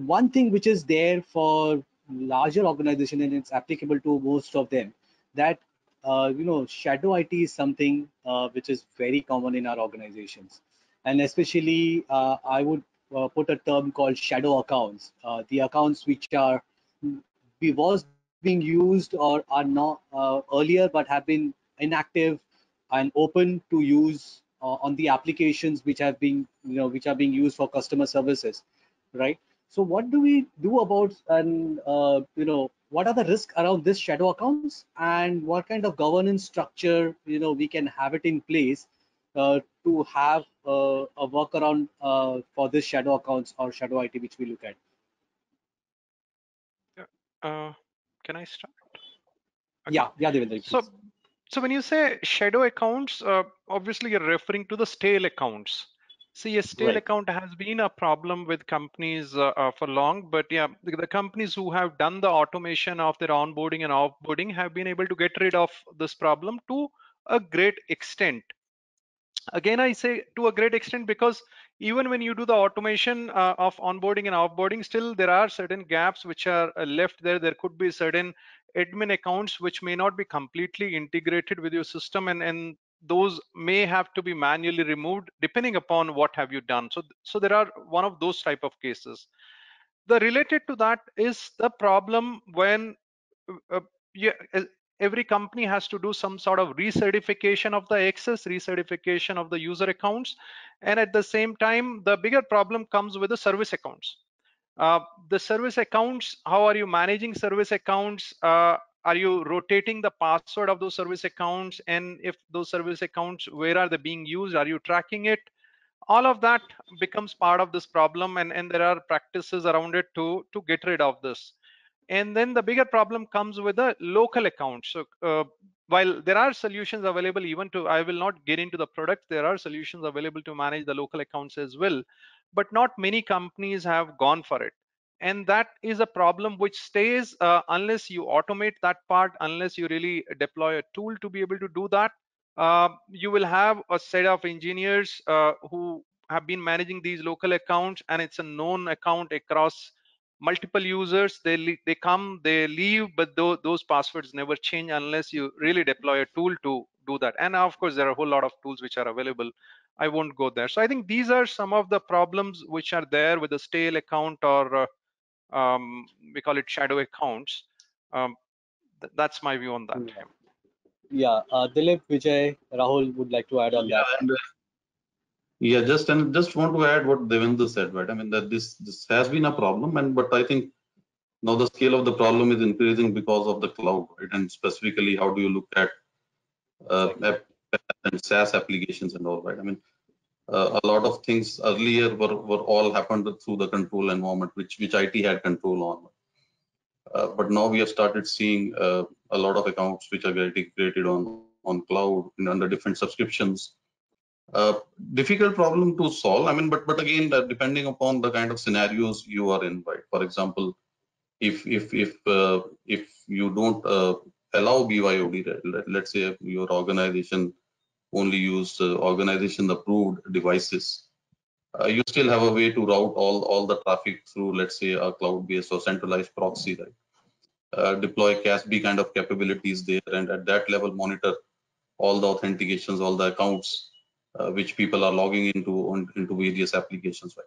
one thing which is there for larger organization, and it's applicable to most of them, that shadow IT is something which is very common in our organizations, and especially I would put a term called shadow accounts, the accounts which are was being used or are not earlier but have been inactive and open to use on the applications which have been which are being used for customer services, right? So what do we do about, and what are the risks around this shadow accounts, and what kind of governance structure we can have it in place to have a workaround for this shadow accounts or shadow IT which we look at? Uh, can I start? Okay. Yeah, Devendra, So, please. so when you say shadow accounts, obviously you're referring to the stale accounts. See, a stale Right. account has been a problem with companies for long, but yeah, the companies who have done the automation of their onboarding and offboarding have been able to get rid of this problem to a great extent. Again, I say to a great extent because even when you do the automation of onboarding and offboarding, still there are certain gaps which are left there. There could be certain admin accounts which may not be completely integrated with your system, and those may have to be manually removed depending upon what have you done. So there are one of those type of cases. The related to that is the problem when uh, yeah, every company has to do some sort of recertification of the access, recertification of the user accounts, and at the same time the bigger problem comes with the service accounts. The service accounts, how are you managing service accounts? Are you rotating the password of those service accounts? And if those service accounts, where are they being used? Are you tracking it? All of that becomes part of this problem, and there are practices around it to get rid of this. And then the bigger problem comes with the local accounts. So while there are solutions available, even to, I will not get into the product, there are solutions available to manage the local accounts as well, but not many companies have gone for it. And that is a problem which stays unless you automate that part, unless you really deploy a tool to be able to do that. You will have a set of engineers who have been managing these local accounts, and it's a known account across multiple users. They come, they leave, but those passwords never change unless you really deploy a tool to do that. And of course there are a whole lot of tools which are available. I won't go there. So I think these are some of the problems which are there with a stale account, or we call it shadow accounts. That's my view on that. Right. Yeah, Dilip, Vijay, Rahul would like to add on Yeah, that. and yeah, just want to add what Devendra said, right? I mean that this has been a problem, and but I think now the scale of the problem is increasing because of the cloud, right? And specifically, how do you look at Right. app and SaaS applications and all, right? I mean, a lot of things earlier were all happened through the control environment, which IT had control on. But now we have started seeing a lot of accounts which are getting created on cloud and under different subscriptions. Difficult problem to solve. I mean, but again, depending upon the kind of scenarios you are in, right? For example, if you don't allow BYOD, let's say your organization only use organization approved devices, you still have a way to route all the traffic through, let's say, a cloud-based or centralized proxy, right? Deploy CASB kind of capabilities there, and at that level monitor all the authentications, all the accounts which people are logging into various applications, right?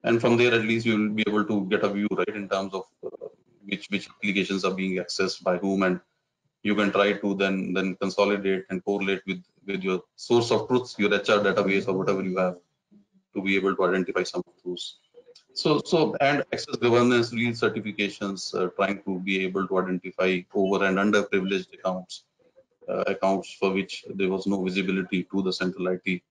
And from there, at least you will be able to get a view, right, in terms of which applications are being accessed by whom, and you can try to then consolidate and correlate with your source of truth, your HR database or whatever you have, to be able to identify some of those. So and access governance, real certifications, trying to be able to identify over and underprivileged accounts, accounts for which there was no visibility to the central IT.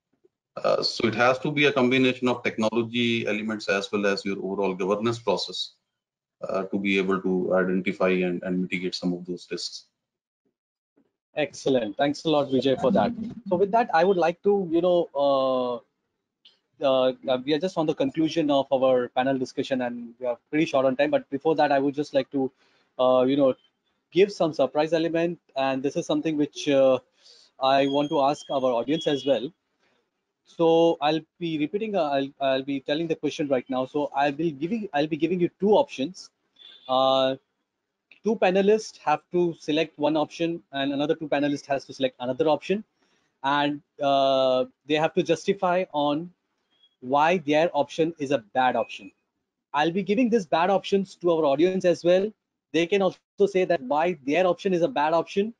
So it has to be a combination of technology elements as well as your overall governance process to be able to identify and mitigate some of those risks. Excellent. Thanks a lot, Vijay, for that. So with that, I would like to, we are just on the conclusion of our panel discussion, and we are pretty short on time. But before that, I would just like to, give some surprise element, and this is something which I want to ask our audience as well. So I'll be repeating. I'll be telling the question right now. So I'll be giving you two options. Uh, Two panelists have to select one option, and another two panelists has to select another option, and they have to justify on why their option is a bad option. I'll be giving these bad options to our audience as well. They can also say that why their option is a bad option.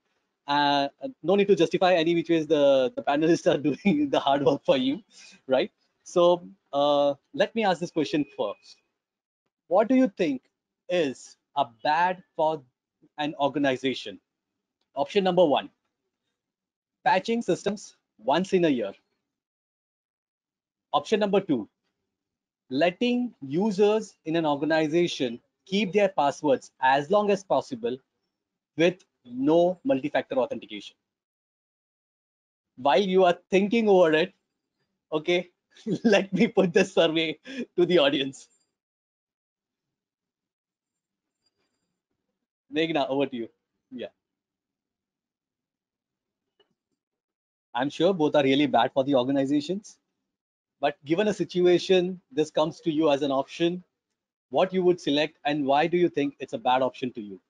No need to justify any which ways the panelists are doing the hard work for you, right? So let me ask this question first. What do you think is a bad for an organization? Option number one, patching systems once in a year. Option number two, letting users in an organization keep their passwords as long as possible with no multi-factor authentication. While you are thinking over it, okay, let me put this survey to the audience. Meghna, over to you. Yeah, I'm sure both are really bad for the organizations, but given a situation, this comes to you as an option, what you would select and why do you think it's a bad option to you?